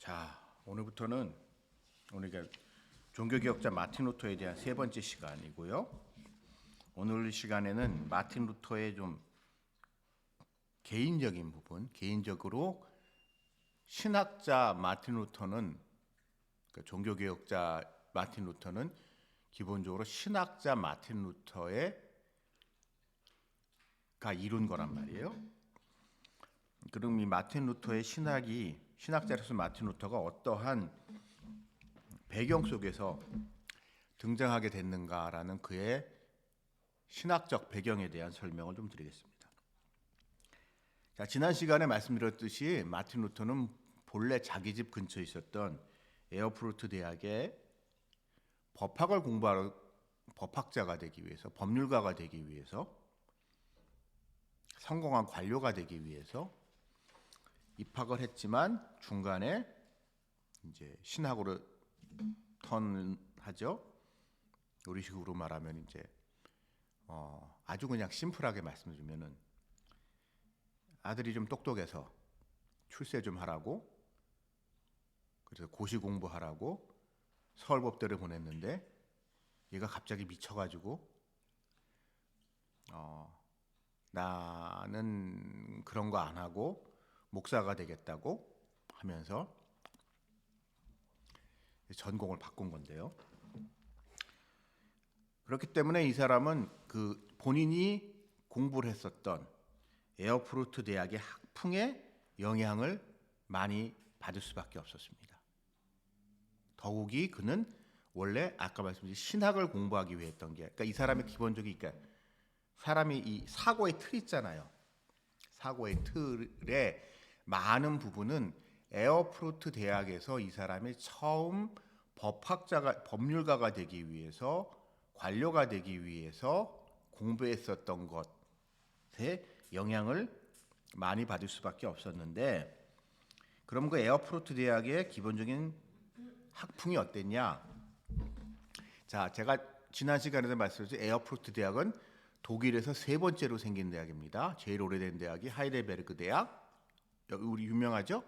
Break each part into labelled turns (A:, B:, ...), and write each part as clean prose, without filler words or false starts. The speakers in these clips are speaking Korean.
A: 자, 오늘부터는 우리가 종교개혁자 마틴 루터에 대한 세 번째 시간이고요. 오늘 시간에는 마틴 루터의 좀 개인적인 부분, 개인적으로 신학자 마틴 루터는, 그러니까 종교개혁자 마틴 루터는 기본적으로 신학자 마틴 루터가 이룬 거란 말이에요. 그럼 이 마틴 루터의 신학자로서 마틴 루터가 어떠한 배경 속에서 등장하게 됐는가라는 그의 신학적 배경에 대한 설명을 좀 드리겠습니다. 자, 지난 시간에 말씀드렸듯이 마틴 루터는 본래 자기 집 근처에 있었던 에어프루트 대학에 법학을 공부하러 법학자가 되기 위해서, 법률가가 되기 위해서, 성공한 관료가 되기 위해서 입학을 했지만 중간에 이제 신학으로 턴하죠. 우리식으로 말하면 이제 아주 그냥 심플하게 말씀드리면은 아들이 좀 똑똑해서 출세 좀 하라고, 그래서 고시 공부하라고 서울법대를 보냈는데 얘가 갑자기 미쳐가지고 나는 그런 거 안 하고 목사가 되겠다고 하면서 전공을 바꾼 건데요. 그렇기 때문에 이 사람은 그 본인이 공부를 했었던 에어프루트 대학의 학풍에 영향을 많이 받을 수밖에 없었습니다. 더욱이 그는 원래 아까 말씀드린 신학을 공부하기 위해 했던 게, 그러니까 이 사람의 기본적인, 그러니까 사람이 이 사고의 틀 있잖아요. 사고의 틀에 많은 부분은 에어프루트 대학에서 이 사람이 처음 법률가가 되기 위해서, 관료가 되기 위해서 공부했었던 것에 영향을 많이 받을 수밖에 없었는데, 그럼 그 에어프루트 대학의 기본적인 학풍이 어땠냐? 자, 제가 지난 시간에도 말씀드렸죠. 에어프루트 대학은 독일에서 세 번째로 생긴 대학입니다. 제일 오래된 대학이 하이델베르크 대학, 우리 유명하죠.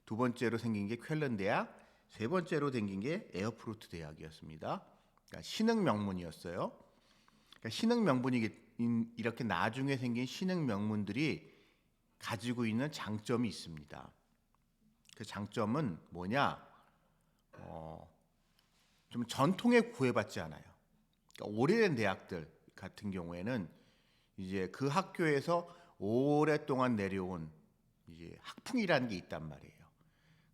A: 두 번째로 생긴 게 쾰른 대학, 세 번째로 생긴 게 에어프루트 대학이었습니다. 그러니까 신흥 명문이었어요. 그러니까 신흥 명문이 이렇게 나중에 생긴 신흥 명문들이 가지고 있는 장점이 있습니다. 그 장점은 뭐냐? 좀 전통에 구애받지 않아요. 그러니까 오래된 대학들 같은 경우에는 이제 그 학교에서 오랫동안 내려온 이제 학풍이라는 게 있단 말이에요.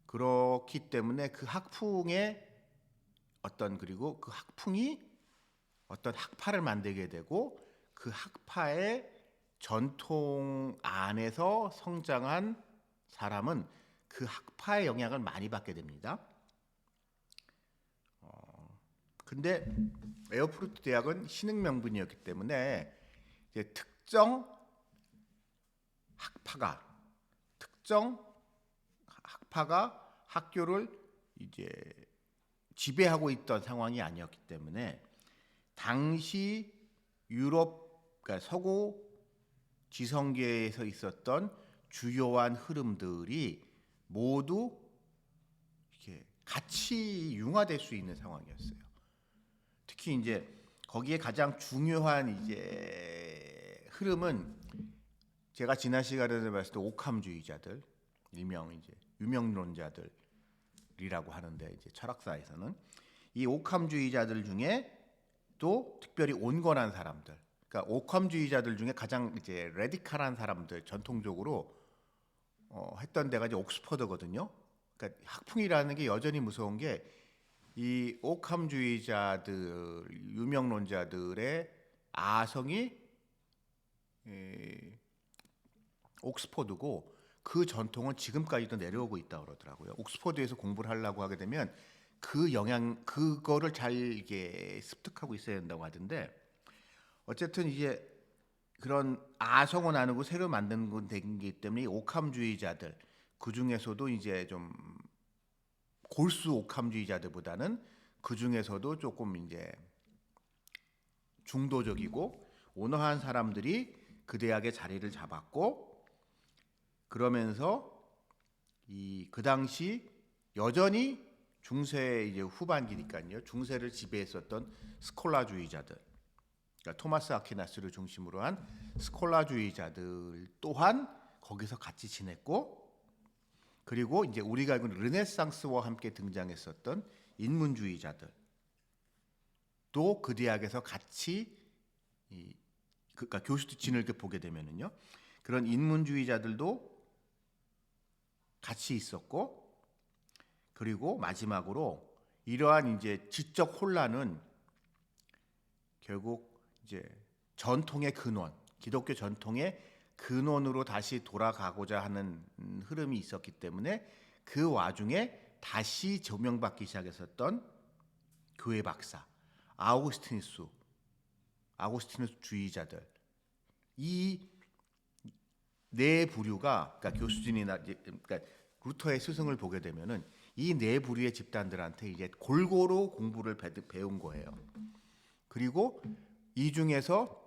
A: 그렇기 때문에 그 학풍의 그리고 그 학풍이 어떤 학파를 만들게 되고, 그 학파의 전통 안에서 성장한 사람은 그 학파의 영향을 많이 받게 됩니다. 근데 에어프루트 대학은 신흥 명분이었기 때문에 이제 특정 학파가 학교를 이제 지배하고 있던 상황이 아니었기 때문에 당시 유럽, 그러니까 서구 지성계에서 있었던 주요한 흐름들이 모두 이렇게 같이 융화될 수 있는 상황이었어요. 특히 이제 거기에 가장 중요한 이제 흐름은 제가 지난 시간에 봤을 때 오캄주의자들, 일명 이제 유명론자들이라고 하는데, 이제 철학사에서는 이 오캄주의자들 중에 또 특별히 온건한 사람들, 그러니까 오캄주의자들 중에 가장 이제 레디칼한 사람들, 전통적으로 했던 데가 이제 옥스퍼드거든요. 그러니까 학풍이라는 게 여전히 무서운 게, 이 오캄주의자들, 유명론자들의 아성이 옥스퍼드고, 그 전통은 지금까지도 내려오고 있다고 그러더라고요. 옥스퍼드에서 공부를 하려고 하게 되면 그거를 잘 이게 습득하고 있어야 된다고 하던데, 어쨌든 이제 그런 아성을 나누고 새로 만든 건 되기 때문에 오캄주의자들, 그 중에서도 이제 좀 골수 오캄주의자들보다는 그 중에서도 조금 이제 중도적이고 온화한 사람들이 그 대학에 자리를 잡았고, 그러면서 그 당시 여전히 중세 이제 후반기니까요. 중세를 지배했었던 스콜라주의자들, 그러니까 토마스 아퀴나스를 중심으로 한 스콜라주의자들 또한 거기서 같이 지냈고, 그리고 이제 우리가 알고 있는 르네상스와 함께 등장했었던 인문주의자들 또 그 대학에서 같이 그러니까 교수도 진을 보게 되면은요, 그런 인문주의자들도 같이 있었고, 그리고 마지막으로 이러한 이제 지적 혼란은 결국 이제 전통의 근원, 기독교 전통의 근원으로 다시 돌아가고자 하는 흐름이 있었기 때문에 그 와중에 다시 조명받기 시작했었던 교회 박사, 아우구스티누스주의자들, 이 네 부류가, 그러니까 교수진이나 그러니까 루터의 스승을 보게 되면은 이 네 부류의 집단들한테 이제 골고루 공부를 배운 거예요. 그리고 이 중에서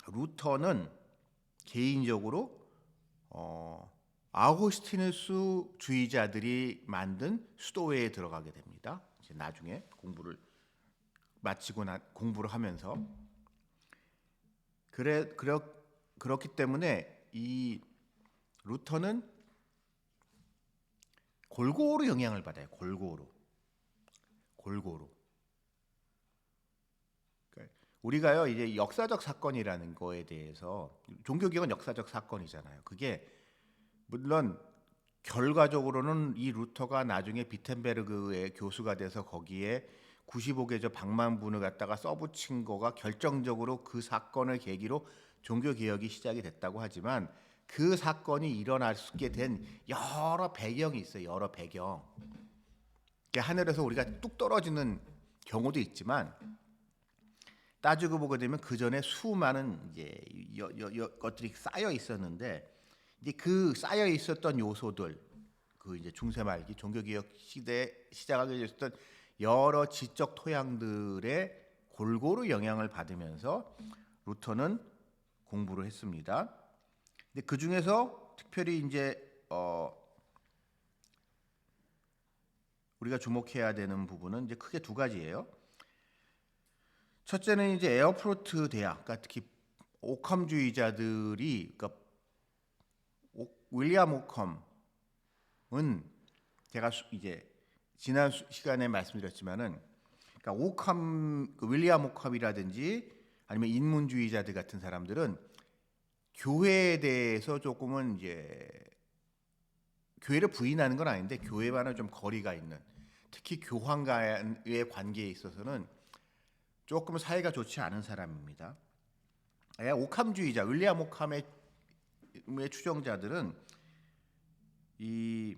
A: 루터는 개인적으로 아우구스티누스주의자들이 만든 수도회에 들어가게 됩니다. 이제 나중에 공부를 마치고 공부를 하면서 그렇기 때문에 이 루터는 골고루 영향을 받아요. 골고루. 그러니까 우리가요 이제 역사적 사건이라는 거에 대해서, 종교개혁은 역사적 사건이잖아요. 그게 물론 결과적으로는 이 루터가 나중에 비텐베르그의 교수가 돼서 거기에 95개조 방만문을 갖다가 써붙인 거가 결정적으로 그 사건을 계기로 종교개혁이 시작이 됐다고 하지만, 그 사건이 일어날 수 있게 된 여러 배경이 있어요. 여러 배경. 하늘에서 우리가 뚝 떨어지는 경우도 있지만, 따지고 보게 되면 그 전에 수많은 이제 것들이 쌓여 있었는데, 이제 그 쌓여 있었던 요소들, 그 이제 중세 말기 종교개혁 시대에 시작하게 됐던 여러 지적 토양들의 골고루 영향을 받으면서 루터는 공부를 했습니다. 근데 그 중에서 특별히 이제 우리가 주목해야 되는 부분은 이제 크게 두 가지예요. 첫째는 이제 에어프루트 대학, 그러니까 특히 오컴주의자들이, 그러니까 윌리엄 오컴은 제가 이제 지난 시간에 말씀드렸지만은, 그러니까 윌리엄 오컴이라든지 아니면 인문주의자들 같은 사람들은 교회에 대해서 조금은 이제 교회를 부인하는 건 아닌데 교회와는 좀 거리가 있는, 특히 교황과의 관계에 있어서는 조금 사이가 좋지 않은 사람입니다. 오캄주의자, 윌리엄 오캄의 추종자들은 이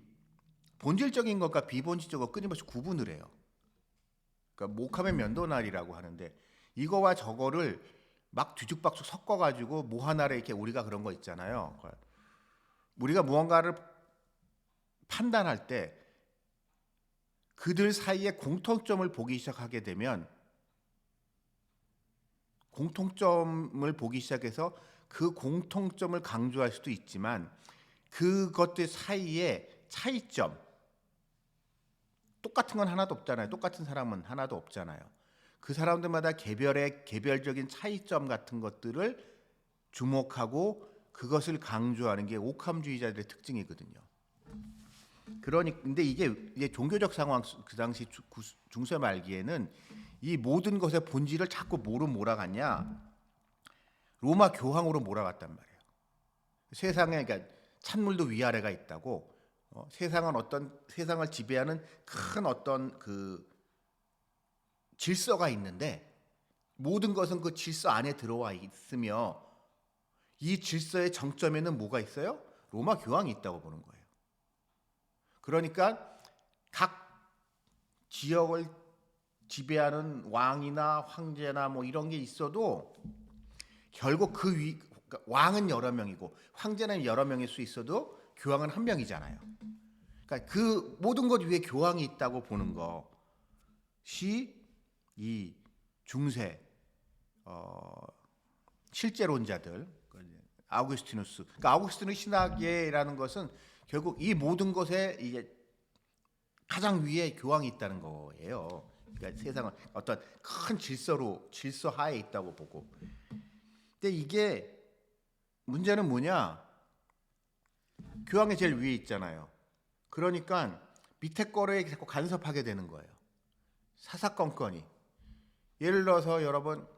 A: 본질적인 것과 비본질적인 것 끊임없이 구분을 해요. 그러니까 오캄의 면도날이라고 하는데, 이거와 저거를 막 뒤죽박죽 섞어가지고 뭐 하나를 이렇게, 우리가 그런 거 있잖아요. 우리가 무언가를 판단할 때 그들 사이에 공통점을 보기 시작하게 되면, 공통점을 보기 시작해서 그 공통점을 강조할 수도 있지만, 그것들 사이에 차이점, 똑같은 건 하나도 없잖아요. 똑같은 사람은 하나도 없잖아요. 그 사람들마다 개별적인 차이점 같은 것들을 주목하고 그것을 강조하는 게 오캄주의자들의 특징이거든요. 근데 이게 종교적 상황, 그 당시 중세 말기에는 이 모든 것의 본질을 자꾸 뭐로 몰아갔냐? 로마 교황으로 몰아갔단 말이에요. 세상에, 그러니까 찬물도 위아래가 있다고, 세상을 지배하는 큰 어떤 그 질서가 있는데, 모든 것은 그 질서 안에 들어와 있으며, 이 질서의 정점에는 뭐가 있어요? 로마 교황이 있다고 보는 거예요. 그러니까 각 지역을 지배하는 왕이나 황제나 뭐 이런 게 있어도 결국 그러니까 왕은 여러 명이고 황제는 여러 명일 수 있어도 교황은 한 명이잖아요. 그러니까 그 모든 것 위에 교황이 있다고 보는 것이 이 중세 실제론자들, 아우구스티누스, 그러니까 아우구스티누스 신학계라는 것은 결국 이 모든 것에 이제 가장 위에 교황이 있다는 거예요. 그러니까 세상은 어떤 큰 질서 하에 있다고 보고. 근데 이게 문제는 뭐냐? 교황이 제일 위에 있잖아요. 그러니까 밑에 거를 자꾸 간섭하게 되는 거예요. 사사건건이. 예를 들어서 여러분,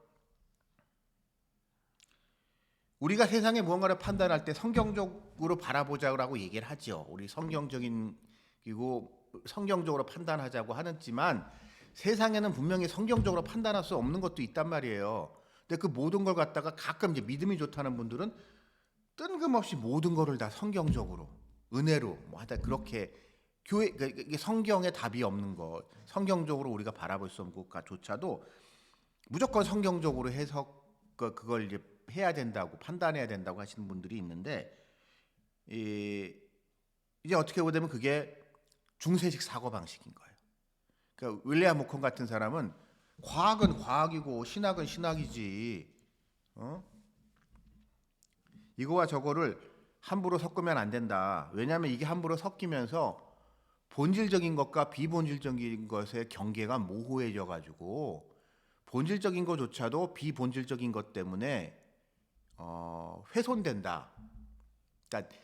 A: 우리가 세상에 무언가를 판단할 때 성경적으로 바라보자고 얘기를 하죠. 우리 성경적으로 판단하자고 하지만 세상에는 분명히 성경적으로 판단할 수 없는 것도 있단 말이에요. 근데 그 모든 걸 갖다가 가끔 이제 믿음이 좋다는 분들은 뜬금없이 모든 거를 다 성경적으로, 은혜로 뭐 하다 그렇게 이게 성경에 답이 없는 것, 성경적으로 우리가 바라볼 수 없는 것조차도 무조건 성경적으로 그걸 이제 해야 된다고 판단해야 된다고 하시는 분들이 있는데, 이제 어떻게 보면 그게 중세식 사고 방식인 거예요. 그러니까 윌리엄 오컨 같은 사람은 과학은 과학이고 신학은 신학이지, 이거와 저거를 함부로 섞으면 안 된다. 왜냐하면 이게 함부로 섞이면서 본질적인 것과 비본질적인 것의 경계가 모호해져 가지고 본질적인 것조차도 비본질적인 것 때문에 훼손된다. 그러니까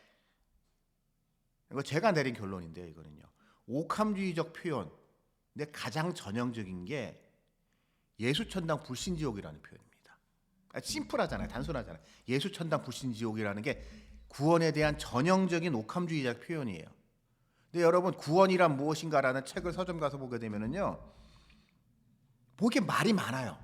A: 이거 제가 내린 결론인데요. 이거는요. 오감주의적 표현. 근데 가장 전형적인 게 예수천당 불신지옥이라는 표현입니다. 심플하잖아요. 단순하잖아요. 예수천당 불신지옥이라는 게 구원에 대한 전형적인 오감주의적 표현이에요. 근데 여러분, 구원이란 무엇인가라는 책을 서점 가서 보게 되면은요, 보기에 말이 많아요.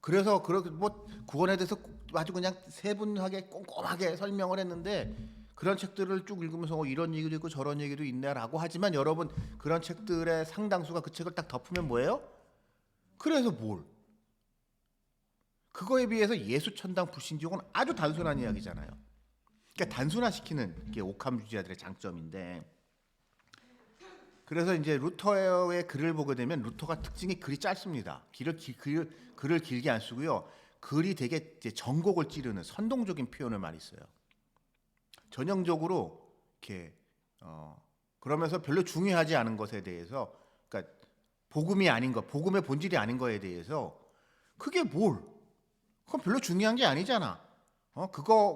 A: 그래서 구원에 대해서 아주 그냥 세분하게 꼼꼼하게 설명을 했는데, 그런 책들을 쭉 읽으면서 이런 얘기도 있고 저런 얘기도 있네라고 하지만, 여러분, 그런 책들의 상당수가 그 책을 딱 덮으면 뭐예요? 그래서 그거에 비해서 예수천당 불신지옥은 아주 단순한 이야기잖아요. 그러니까 단순화시키는 게 오감주의자들의 장점인데, 그래서 이제 루터의 글을 보게 되면 루터가 특징이 글이 짧습니다. 글을 길게 안 쓰고요. 글이 되게 이제 정곡을 찌르는 선동적인 표현을 많이 써요. 전형적으로 이렇게 그러면서 별로 중요하지 않은 것에 대해서, 그러니까 복음이 아닌 것, 복음의 본질이 아닌 거에 대해서 그건 별로 중요한 게 아니잖아.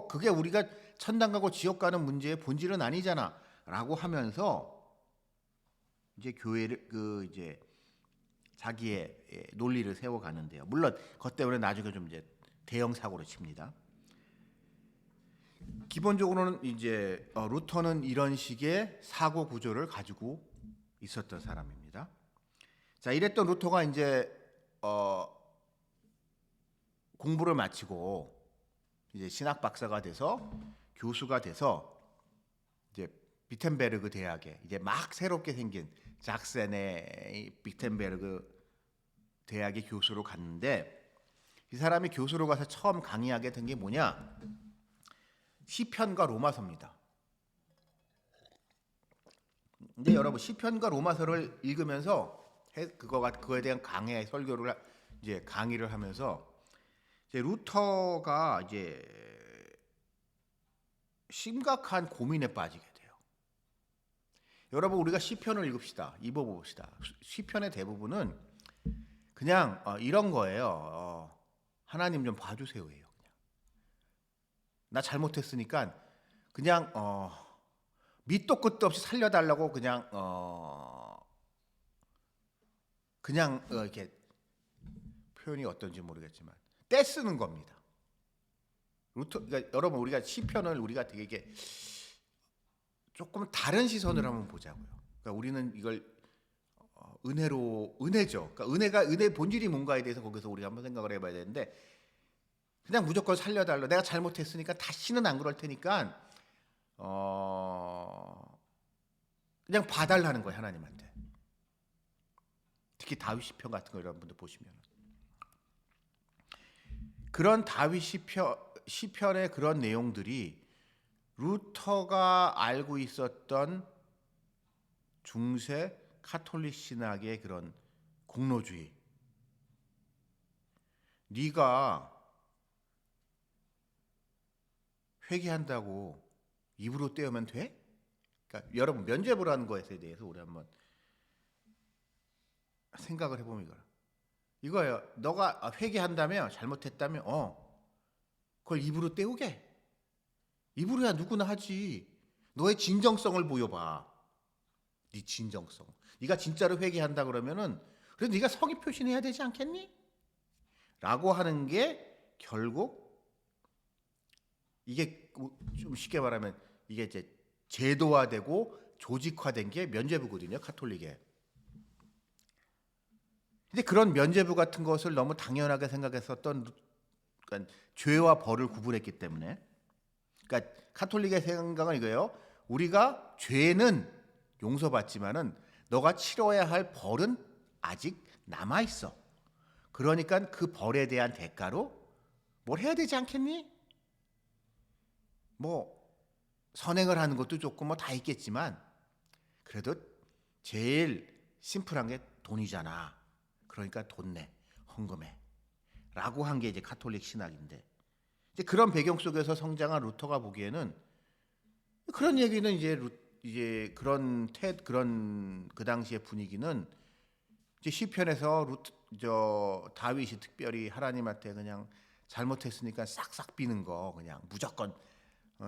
A: 그게 우리가 천당 가고 지옥 가는 문제의 본질은 아니잖아라고 하면서 이제 교회를 이제 자기의 논리를 세워가는데요. 물론 그것 때문에 나중에 좀 이제 대형 사고를 칩니다. 기본적으로는 이제 루터는 이런 식의 사고 구조를 가지고 있었던 사람입니다. 자, 이랬던 루터가 이제 공부를 마치고 이제 신학 박사가 돼서 교수가 돼서 이제 비텐베르그 대학에 이제 막 새롭게 생긴 작센의 비텐베르그 대학의 교수로 갔는데, 이 사람이 교수로 가서 처음 강의하게 된 게 뭐냐? 시편과 로마서입니다. 근데 여러분, 시편과 로마서를 읽으면서 그거에 대한 설교를 이제 강의를 하면서 이제 루터가 이제 심각한 고민에 빠지게 돼요. 여러분, 우리가 시편을 읽어봅시다. 시편의 대부분은 그냥 이런 거예요. 하나님 좀 봐주세요예요. 나 잘못했으니까 그냥 밑도 끝도 없이 살려달라고 그냥 이렇게 표현이 어떤지 모르겠지만 떼쓰는 겁니다. 그러니까 여러분, 우리가 시편을 우리가 되게 조금 다른 시선을 한번 보자고요. 그러니까 우리는 이걸 은혜죠. 그러니까 은혜의 본질이 뭔가에 대해서 거기서 우리가 한번 생각을 해봐야 되는데, 그냥 무조건 살려달라. 내가 잘못했으니까 다시는 안 그럴 테니까 그냥 봐달라는 거예요, 하나님한테. 특히 다윗 시편 같은 거 여러분들 보시면 그런 다윗 시편의 그런 내용들이 루터가 알고 있었던 중세 카톨릭 신학의 그런 공로주의. 네가 회개한다고 입으로 떼우면 돼? 그러니까 여러분 면죄부라는 것에 대해서 우리 한번 생각을 해보면 이거예요. 너가 회개한다며 잘못했다며 그걸 입으로 때우게. 입으로야 누구나 하지. 너의 진정성을 보여봐. 네 진정성. 네가 진짜로 회개한다 그러면은 그래도 네가 성의 표시해야 되지 않겠니? 라고 하는 게 결국 이게 좀 쉽게 말하면 이게 이제 제도화되고 조직화된 게 면죄부거든요. 카톨릭에. 근데 그런 면죄부 같은 것을 너무 당연하게 생각했었던 그러니까 죄와 벌을 구분했기 때문에 그러니까 카톨릭의 생각은 이거예요. 우리가 죄는 용서받지만은 너가 치러야 할 벌은 아직 남아 있어. 그러니까 그 벌에 대한 대가로 뭘 해야 되지 않겠니? 뭐 선행을 하는 것도 좋고 뭐 다 있겠지만 그래도 제일 심플한 게 돈이잖아. 그러니까 돈 내, 헌금해. 라고 한 게 이제 카톨릭 신학인데 이제 그런 배경 속에서 성장한 루터가 보기에는 그런 얘기는 이제 그런 그 당시의 분위기는 이제 시편에서 다윗이 특별히 하나님한테 그냥 잘못했으니까 싹싹 비는 거 그냥 무조건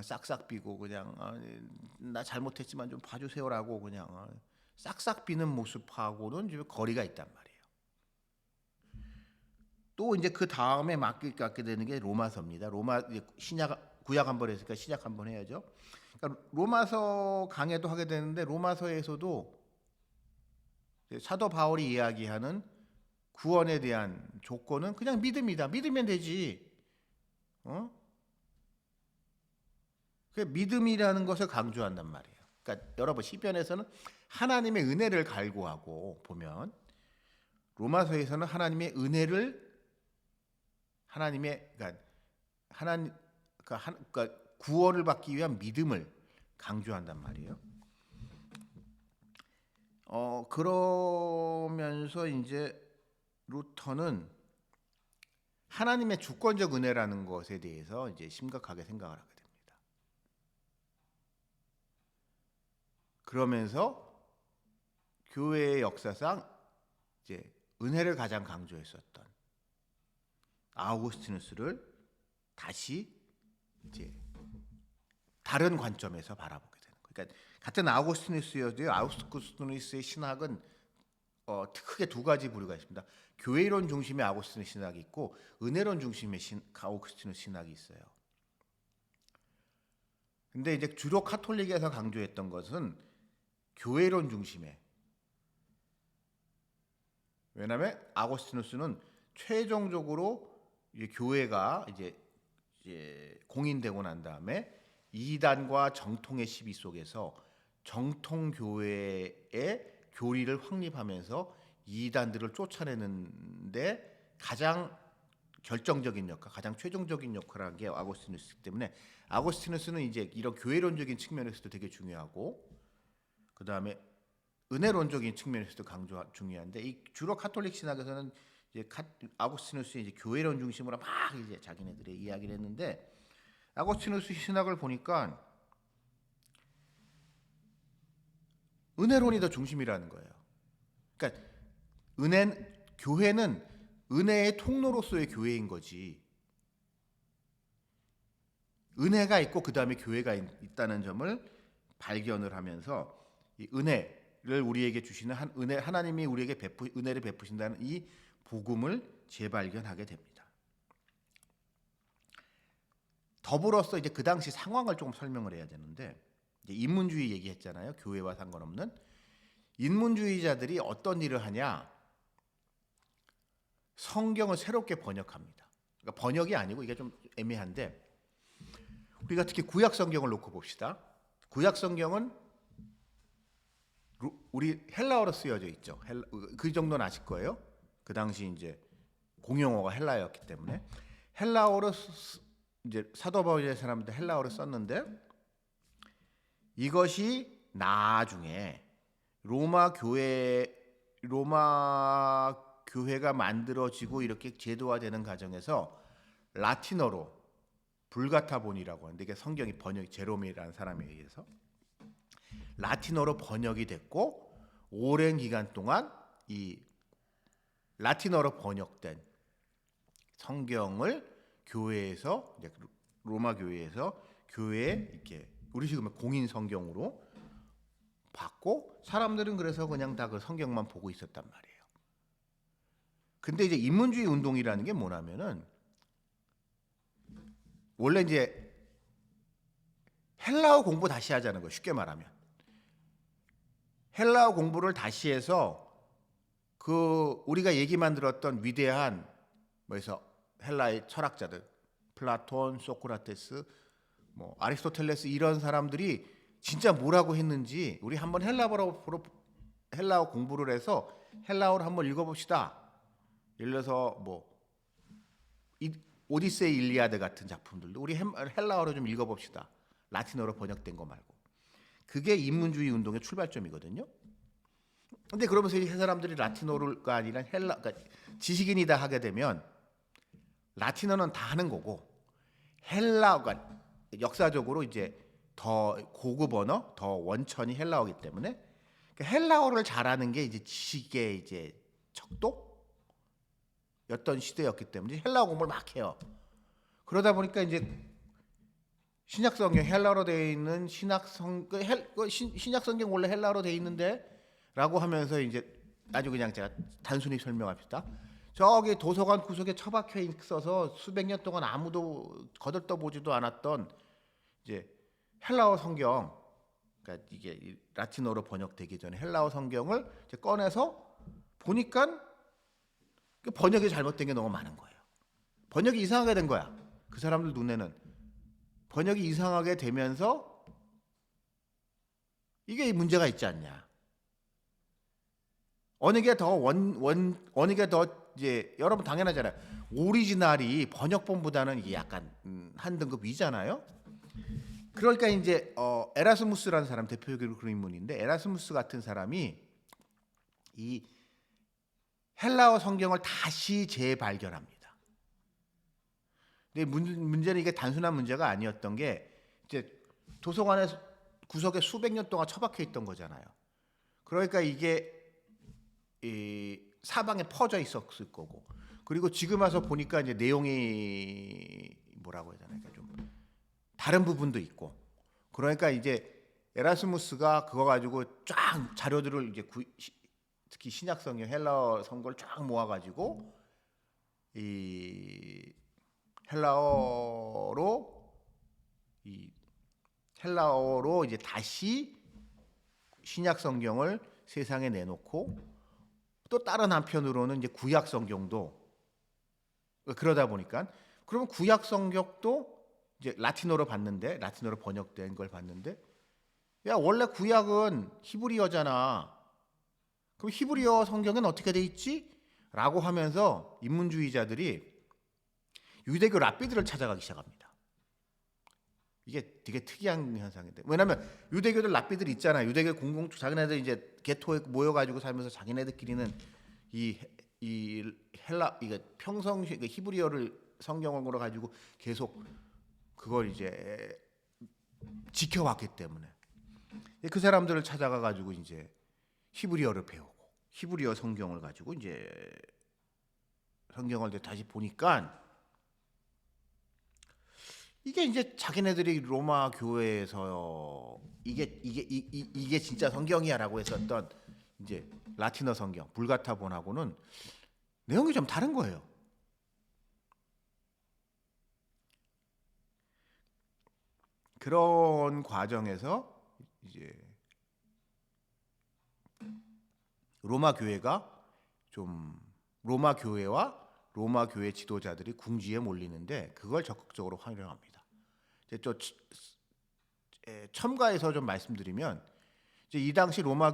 A: 싹싹 비고 그냥 나 잘못했지만 좀 봐주세요라고 그냥 싹싹 비는 모습하고는 좀 거리가 있단 말이에요. 또 이제 그 다음에 맡게 되는 게 로마서입니다. 로마 구약 한번 했으니까 신약 한번 해야죠. 그러니까 로마서 강해도 하게 되는데 로마서에서도 사도 바울이 이야기하는 구원에 대한 조건은 그냥 믿음이다. 믿으면 되지. 그 믿음이라는 것을 강조한단 말이에요. 그러니까 여러분 시편에서는 하나님의 은혜를 갈구하고 보면 로마서에서는 하나님의 은혜를 그러니까 구원을 받기 위한 믿음을 강조한단 말이에요. 그러면서 이제 루터는 하나님의 주권적 은혜라는 것에 대해서 이제 심각하게 생각을 하게 됩니다. 그러면서 교회의 역사상 이제 은혜를 가장 강조했었던 아우구스티누스를 다시 이제 다른 관점에서 바라보게 되는 거예요. 그러니까 같은 아우구스티누스여도 아우구스티누스의 신학은 크게 두 가지 부류가 있습니다. 교회론 중심의 아우구스티누스 신학이 있고 은혜론 중심의 아우구스티누스 신학이 있어요. 근데 이제 주로 카톨릭에서 강조했던 것은 교회론 중심의 왜냐하면 아우구스티누스는 최종적으로 교회가 이제 공인되고 난 다음에 이단과 정통의 시비 속에서 정통 교회의 교리를 확립하면서 이단들을 쫓아내는데 가장 결정적인 역할, 가장 최종적인 역할을 한 게 아우구스티누스이기 때문에 아우구스티누스는 이제 이런 교회론적인 측면에서도 되게 중요하고 그 다음에 은혜론적인 측면에서도 중요한데 이 주로 카톨릭 신학에서는 이제 아우구스티누스의 이제 교회론 중심으로 막 이제 자기네들의 이야기를 했는데 아우구스티누스 신학을 보니까 은혜론이 더 중심이라는 거예요. 그러니까 교회는 은혜의 통로로서의 교회인 거지. 은혜가 있고 그 다음에 교회가 있다는 점을 발견을 하면서 이 은혜를 우리에게 주시는 하나님이 우리에게 은혜를 베푸신다는 이 복음을 재발견하게 됩니다. 더불어서 이제 그 당시 상황을 조금 설명을 해야 되는데 이제 인문주의 얘기했잖아요. 교회와 상관없는 인문주의자들이 어떤 일을 하냐? 성경을 새롭게 번역합니다. 그러니까 번역이 아니고 이게 좀 애매한데 우리가 특히 구약 성경을 놓고 봅시다. 구약 성경은 우리 헬라어로 쓰여져 있죠. 그 정도는 아실 거예요. 그 당시 이제 공용어가 헬라어였기 때문에 헬라어로 이제 사도 바울의 사람들 헬라어로 썼는데 이것이 나중에 로마 교회가 만들어지고 이렇게 제도화되는 과정에서 라틴어로 불가타본이라고 하는데 이게 성경이 번역이 제롬이라는 사람에 의해서 라틴어로 번역이 됐고 오랜 기간 동안 이 라틴어로 번역된 성경을 교회에서 이제 로마 교회에서 교회에 이렇게 우리식으로 공인 성경으로 받고 사람들은 그래서 그냥 다 그 성경만 보고 있었단 말이에요. 근데 이제 인문주의 운동이라는 게 뭐냐면은 원래 이제 헬라어 공부 다시 하자는 거예요. 쉽게 말하면 헬라어 공부를 다시 해서 그 우리가 얘기만 들었던 위대한 뭐해서 헬라의 철학자들 플라톤, 소크라테스, 뭐 아리스토텔레스 이런 사람들이 진짜 뭐라고 했는지 우리 한번 헬라어 공부를 해서 헬라어를 한번 읽어봅시다. 예를 들어서 뭐 오디세이, 일리아드 같은 작품들도 우리 헬라어로 좀 읽어봅시다. 라틴어로 번역된 거 말고. 그게 인문주의 운동의 출발점이거든요. 근데 그러면서 이 사람들이 라틴어가 아니라 그러니까 지식인이다 하게 되면 라틴어는 다 하는 거고 헬라어가 역사적으로 이제 더 고급 언어, 더 원천이 헬라어이기 때문에 헬라어를 잘하는 게 이제 지식의 이제 척도였던 시대였기 때문에 헬라어 공부를 막 해요. 그러다 보니까 이제 신약 성경 헬라어로 되어 있는 신약 성경 원래 헬라어로 되어 있는데라고 하면서 이제 아주 그냥 제가 단순히 설명합시다. 저기 도서관 구석에 처박혀 있어서 수백 년 동안 아무도 거들떠보지도 않았던 이제 헬라어 성경, 그러니까 이게 라틴어로 번역되기 전에 헬라어 성경을 이제 꺼내서 보니까 번역이 잘못된 게 너무 많은 거예요. 번역이 이상하게 된 거야. 그 사람들 눈에는 번역이 이상하게 되면서 이게 문제가 있지 않냐. 어느 게 더 어느 게 더 이제 여러분 당연하잖아요. 오리지널이 번역본보다는 이게 약간 한 등급 위잖아요. 그러니까 이제 에라스무스라는 사람 대표적인 그런 인물인데 에라스무스 같은 사람이 이 헬라어 성경을 다시 재발견합니다. 근데 문제는 이게 단순한 문제가 아니었던 게 이제 도서관에 구석에 수백 년 동안 처박혀 있던 거잖아요. 그러니까 이게 이 사방에 퍼져 있었을 거고 그리고 지금 와서 보니까 이제 내용이 뭐라고 해야 되나 좀 다른 부분도 있고 그러니까 이제 에라스무스가 그거 가지고 쫙 자료들을 이제 특히 신약 성경 헬라어 성경을 쫙 모아 가지고 이 헬라어로 이제 다시 신약 성경을 세상에 내놓고 또 다른 한편으로는 이제 구약 성경도 그러다 보니까 그러면 구약 성경도 이제 라틴어로 번역된 걸 봤는데 야 원래 구약은 히브리어잖아. 그럼 히브리어 성경은 어떻게 돼 있지? 라고 하면서 인문주의자들이 유대교 랍비들을 찾아가기 시작합니다. 이게 되게 특이한 현상인데 왜냐하면 유대교들 랍비들 있잖아요. 유대교 자기네들 이제 게토에 모여가지고 살면서 자기네들끼리는 이 이게 평성시 히브리어를 성경으로 가지고 계속 그걸 이제 지켜왔기 때문에 그 사람들을 찾아가 가지고 이제 히브리어를 배우고 히브리어 성경을 가지고 이제 성경을 다시 보니까 이게 이제 자기네들이 로마 교회에서 이게 진짜 성경이야라고 했었던 이제 라틴어 성경 불가타본하고는 내용이 좀 다른 거예요. 그런 과정에서 이제 로마 교회와 로마 교회 지도자들이 궁지에 몰리는데 그걸 적극적으로 활용합니다. 이제 또 첨가해서 좀 말씀드리면 이제 이 당시 로마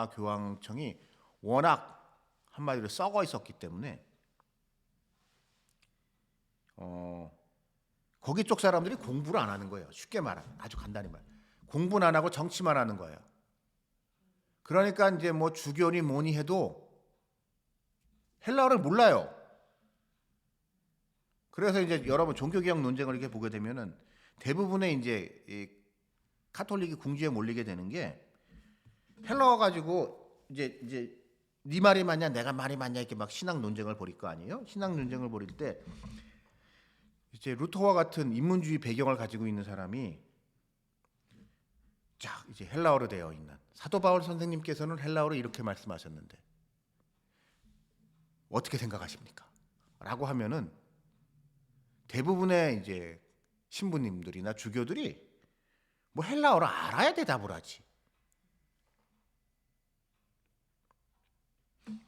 A: 교황청이 워낙 한마디로 썩어 있었기 때문에 거기 쪽 사람들이 공부를 안 하는 거예요. 쉽게 말하면 아주 간단히 말. 공부는 안 하고 정치만 하는 거예요. 그러니까 이제 뭐 주교니 뭐니 해도 헬라어를 몰라요. 그래서 이제 여러분 종교개혁 논쟁을 이렇게 보게 되면은 대부분의 이제 카톨릭이 궁지에 몰리게 되는 게 헬라어 가지고 이제 네 말이 맞냐 내가 말이 맞냐 이렇게 막 신학 논쟁을 벌일 거 아니에요? 신학 논쟁을 벌일 때 이제 루터와 같은 인문주의 배경을 가지고 있는 사람이 자 이제 헬라어로 되어 있는 사도 바울 선생님께서는 헬라어로 이렇게 말씀하셨는데 어떻게 생각하십니까? 라고 하면은 대부분의 이제 신부님들이나 주교들이 뭐 헬라어를 알아야 대답을 하지.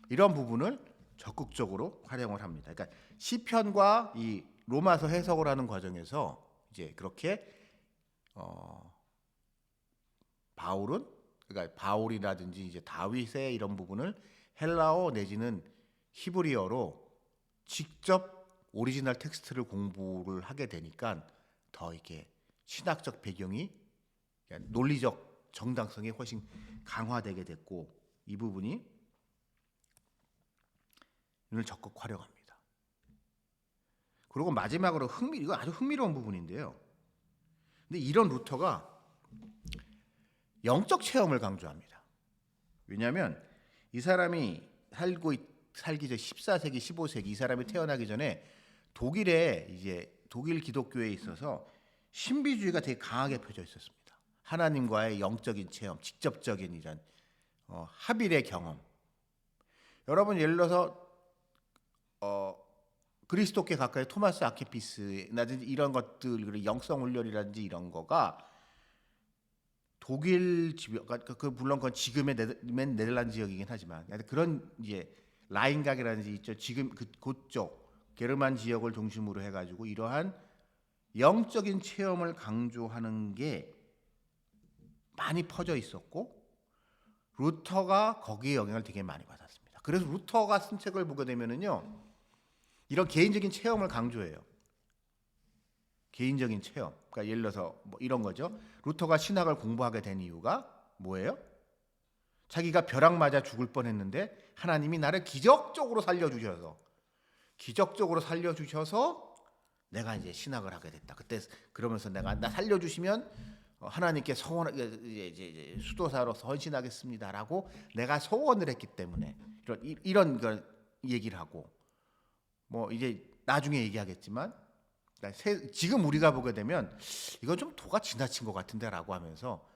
A: 이런 부분을 적극적으로 활용을 합니다. 그러니까 시편과 이 로마서 해석을 하는 과정에서 이제 그렇게 바울은 그러니까 바울이라든지 이제 다윗의 이런 부분을 헬라어 내지는 히브리어로 직접 오리지널 텍스트를 공부를 하게 되니까 더 이렇게 신학적 배경이 논리적 정당성이 훨씬 강화되게 됐고 이 부분이 이걸 적극 활용합니다. 그리고 마지막으로 이거 아주 흥미로운 부분인데요. 근데 이런 루터가 영적 체험을 강조합니다. 왜냐하면 이 사람이 살기 전 14세기, 15세기 이 사람이 태어나기 전에 독일에 이제 독일 기독교에 있어서 신비주의가 되게 강하게 펴져 있었습니다. 하나님과의 영적인 체험, 직접적인 이런 합일의 경험. 여러분 예를 들어서 그리스도께 가까이 토마스 아퀴피스라든지 이런 것들 그리고 영성 훈련이라든지 이런 거가 독일 지역 물론 그건 지금의 네덜란드 지역이긴 하지만 그런 이제 라인각이라든지 있죠. 지금 그쪽 게르만 지역을 중심으로 해가지고 이러한 영적인 체험을 강조하는 게 많이 퍼져 있었고 루터가 거기에 영향을 되게 많이 받았습니다. 그래서 루터가 쓴 책을 보게 되면은요 이런 개인적인 체험을 강조해요. 개인적인 체험. 그러니까 예를 들어서 뭐 이런 거죠. 루터가 신학을 공부하게 된 이유가 뭐예요? 자기가 벼락 맞아 죽을 뻔했는데 하나님이 나를 기적적으로 살려주셔서 내가 이제 신학을 하게 됐다. 그때 그러면서 나 살려주시면 하나님께 이제 수도사로서 헌신하겠습니다라고 내가 소원을 했기 때문에 이런 걸 얘기를 하고 뭐 이제 나중에 얘기하겠지만 지금 우리가 보게 되면 이건 좀 도가 지나친 것 같은데라고 하면서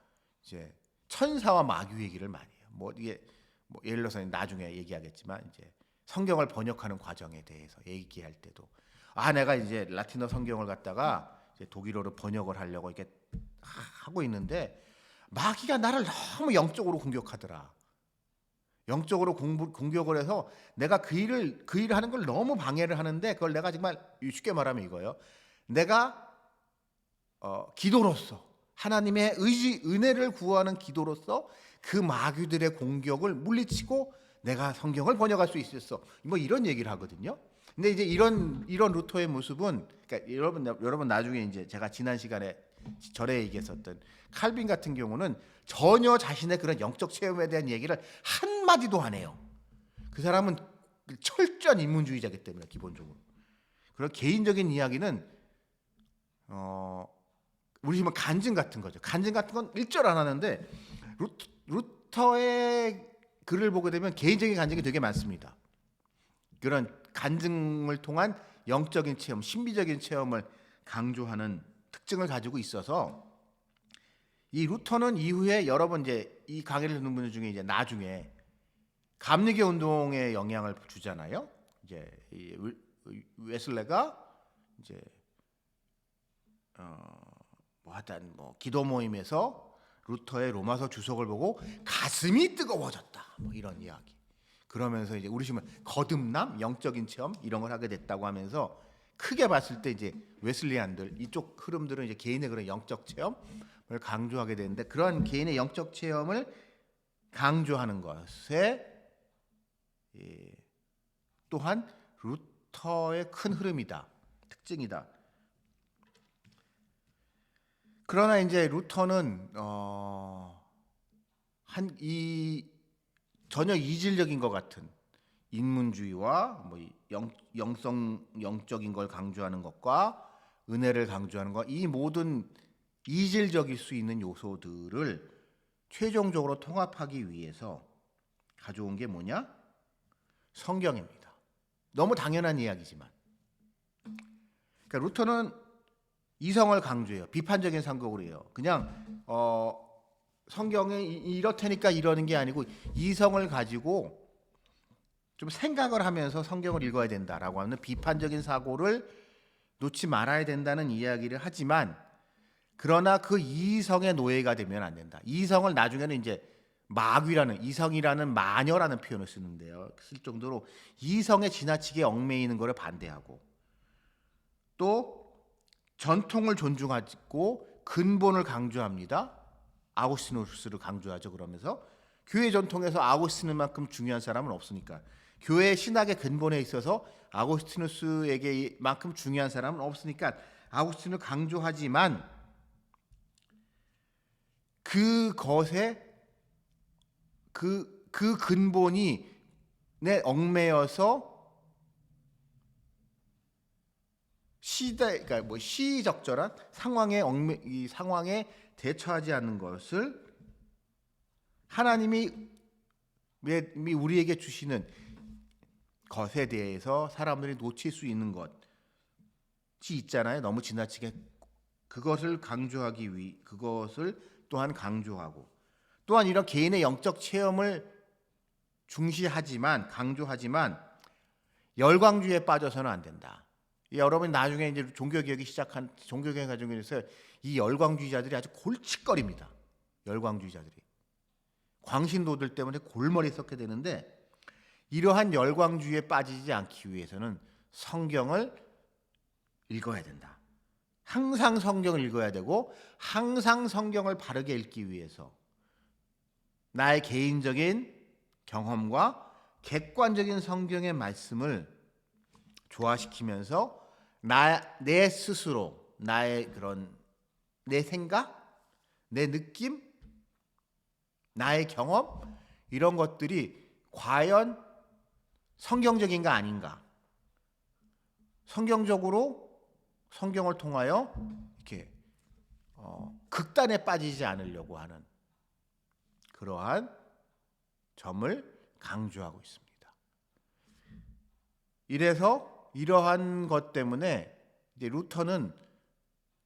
A: 이제 천사와 마귀 얘기를 많이 해요. 뭐 이게 뭐 예를 들어서 나중에 얘기하겠지만 이제 성경을 번역하는 과정에 대해서 얘기할 때도 내가 이제 라틴어 성경을 갖다가 이제 독일어로 번역을 하려고 이렇게 하고 있는데 마귀가 나를 너무 영적으로 공격하더라. 영적으로 공격을 해서 내가 그 일을 하는 걸 너무 방해를 하는데 그걸 내가 정말 쉽게 말하면 이거예요. 내가 기도로서 하나님의 은혜를 구하는 기도로서 그 마귀들의 공격을 물리치고 내가 성경을 번역할 수 있었어. 뭐 이런 얘기를 하거든요. 근데 이제 이런 루터의 모습은 그러니까 여러분 나중에 이제 제가 지난 시간에 절에 얘기했었던 칼빈 같은 경우는 전혀 자신의 그런 영적 체험에 대한 얘기를 한 마디도 안 해요. 그 사람은 철저한 인문주의자이기 때문에 기본적으로. 그런 개인적인 이야기는 우리 집은 간증 같은 거죠. 간증 같은 건 일절 안 하는데 루터의 글을 보게 되면 개인적인 간증이 되게 많습니다. 그런 간증을 통한 영적인 체험, 신비적인 체험을 강조하는 특징을 가지고 있어서 이 루터는 이후에 여러 번 이제 이 강의를 듣는 분들 중에 이제 나중에 감리교 운동에 영향을 주잖아요. 이제 이 웨슬레가 이제 뭐 기도 모임에서 루터의 로마서 주석을 보고 가슴이 뜨거워졌다. 뭐 이런 이야기. 그러면서 이제 우리 식으로 거듭남, 영적인 체험 이런 걸 하게 됐다고 하면서 크게 봤을 때 이제 웨슬리안들 이쪽 흐름들은 이제 개인의 그런 영적 체험을 강조하게 되는데 그런 개인의 영적 체험을 강조하는 것에 또한 루터의 큰 흐름이다, 특징이다. 그러나 이제 루터는 전혀 이질적인 것 같은 인문주의와 뭐 영적인 걸 강조하는 것과 은혜를 강조하는 것, 이 모든 이질적일 수 있는 요소들을 최종적으로 통합하기 위해서 가져온 게 뭐냐? 성경입니다. 너무 당연한 이야기지만. 그러니까 루터는 이성을 강조해요. 비판적인 상극으로 해요. 그냥 성경이 이렇다니까 이러는 게 아니고 이성을 가지고 좀 생각을 하면서 성경을 읽어야 된다라고 하는 비판적인 사고를 놓지 말아야 된다는 이야기를 하지만, 그러나 그 이성의 노예가 되면 안 된다. 이성을 나중에는 이제 마귀라는, 이성이라는 마녀라는 표현을 쓰는데요. 쓸 정도로 이성에 지나치게 얽매이는 것을 반대하고, 또 전통을 존중하고 근본을 강조합니다. 아우구스티누스를 강조하죠. 그러면서 교회 전통에서 아우구스티누스만큼 중요한 사람은 없으니까, 교회 신학의 근본에 있어서 아우구스티누스에게만큼 중요한 사람은 없으니까 아우구스티누스를 강조하지만, 그것에 그 근본이 내 얽매여서 그러니까 뭐 시의적절한 이 상황에 대처하지 않는 것을 하나님이 우리에게 주시는 것에 대해서 사람들이 놓칠 수 있는 것이 있잖아요. 너무 지나치게 그것을 그것을 또한 강조하고, 또한 이런 개인의 영적 체험을 강조하지만 열광주의에 빠져서는 안 된다. 여러분 나중에 이제 종교개혁이 과정에서 이 열광주의자들이 아주 골칫거립니다. 열광주의자들이 광신도들 때문에 골머리 썩게 되는데, 이러한 열광주의에 빠지지 않기 위해서는 성경을 읽어야 된다. 항상 성경을 읽어야 되고, 항상 성경을 바르게 읽기 위해서 나의 개인적인 경험과 객관적인 성경의 말씀을 조화시키면서 내 스스로, 나의 내 생각, 내 느낌, 나의 경험, 이런 것들이 과연 성경적인가 아닌가, 성경적으로 성경을 통하여 이렇게 극단에 빠지지 않으려고 하는 그러한 점을 강조하고 있습니다. 이래서 이러한 것 때문에 이제 루터는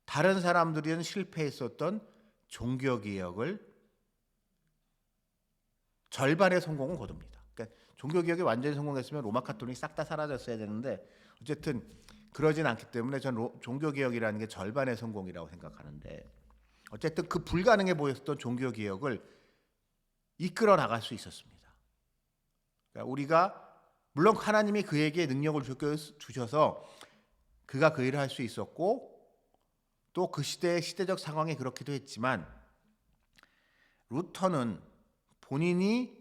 A: 다른 사람들은 실패했었던 종교개혁을 절반의 성공을 거둡니다. 그러니까 종교개혁이 완전히 성공했으면 로마 카톨릭이 싹 다 사라졌어야 되는데, 어쨌든 그러진 않기 때문에 전 종교개혁이라는 게 절반의 성공이라고 생각하는데, 어쨌든 그 불가능해 보였던 종교개혁을 이끌어 나갈 수 있었습니다. 그러니까 우리가 물론 하나님이 그에게 능력을 주셔서 그가 그 일을 할 수 있었고, 또 그 시대의 시대적 상황이 그렇기도 했지만, 루터는 본인이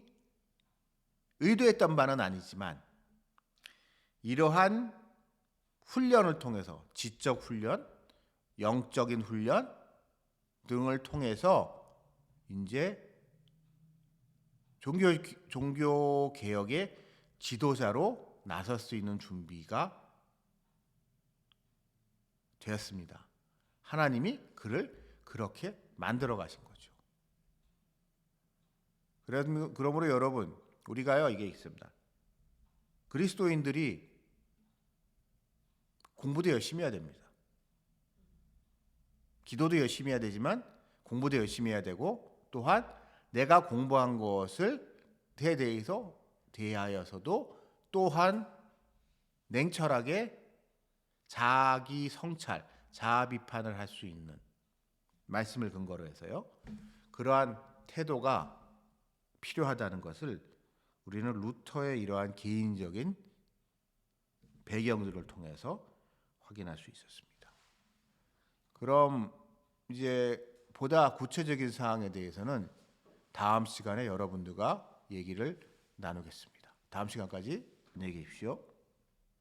A: 의도했던 바는 아니지만 이러한 훈련을 통해서, 지적 훈련, 영적인 훈련 등을 통해서 이제 종교 개혁의 지도자로 나설 수 있는 준비가 되었습니다. 하나님이 그를 그렇게 만들어 가신 거죠. 그러므로 여러분, 우리가요, 이게 있습니다. 그리스도인들이 공부도 열심히 해야 됩니다. 기도도 열심히 해야 되지만 공부도 열심히 해야 되고, 또한 내가 공부한 것을 대하여서도 또한 냉철하게 자기 성찰, 자아 비판을 할 수 있는 말씀을 근거로 해서요, 그러한 태도가 필요하다는 것을 우리는 루터의 이러한 개인적인 배경들을 통해서 확인할 수 있었습니다. 그럼 이제 보다 구체적인 사항에 대해서는 다음 시간에 여러분들과 얘기를 나누겠습니다. 다음 시간까지 안녕히 계십시오.